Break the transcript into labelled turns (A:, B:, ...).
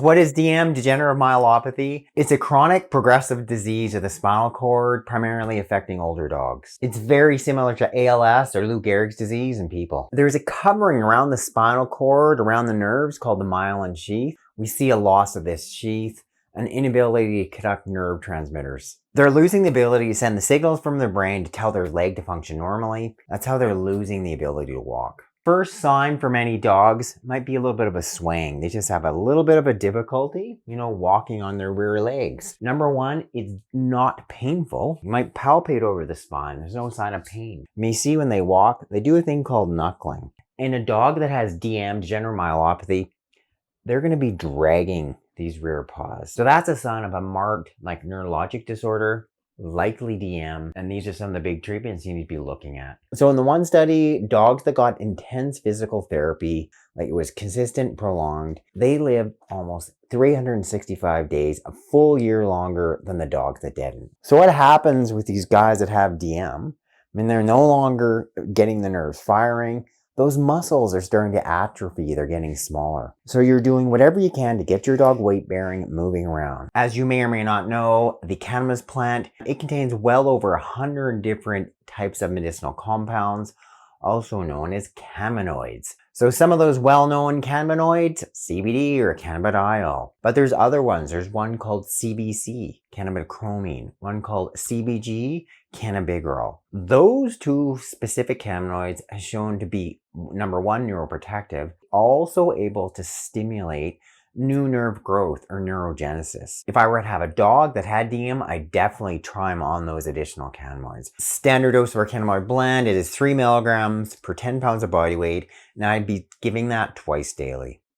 A: What is DM, degenerative myelopathy? It's a chronic progressive disease of the spinal cord, primarily affecting older dogs. It's very similar to ALS or Lou Gehrig's disease in people. There's a covering around the spinal cord, around the nerves, called the myelin sheath. We see a loss of this sheath, an inability to conduct nerve transmitters. They're losing the ability to send the signals from their brain to tell their leg to function normally. That's how they're losing the ability to walk. First sign for many dogs might be a little bit of a swing. They just have a little bit of a difficulty, walking on their rear legs. Number one, it's not painful. You might palpate over the spine. There's no sign of pain. You may see when they walk, they do a thing called knuckling. In a dog that has DM, degenerative myelopathy, they're going to be dragging these rear paws. So that's a sign of a marked neurologic disorder, likely DM, and these are some of the big treatments you need to be looking at. So in the one study, dogs that got intense physical therapy, it was consistent, prolonged, they lived almost 365 days, a full year longer than the dogs that didn't. So what happens with these guys that have DM? They're no longer getting the nerves firing. Those muscles are starting to atrophy. They're getting smaller. So you're doing whatever you can to get your dog weight bearing, moving around. As you may or may not know, the cannabis plant, it contains well over 100 different types of medicinal compounds, also known as cannabinoids. So some of those well-known cannabinoids, CBD or cannabidiol. But there's other ones. There's one called CBC, cannabichromene. One called CBG, cannabigerol. Those two specific cannabinoids are shown to be, number one, neuroprotective, also able to stimulate new nerve growth or neurogenesis. If I were to have a dog that had DM, I'd definitely try them on those additional cannabinoids. Standard dose of our cannabinoid blend, it is 3 milligrams per 10 pounds of body weight, and I'd be giving that twice daily.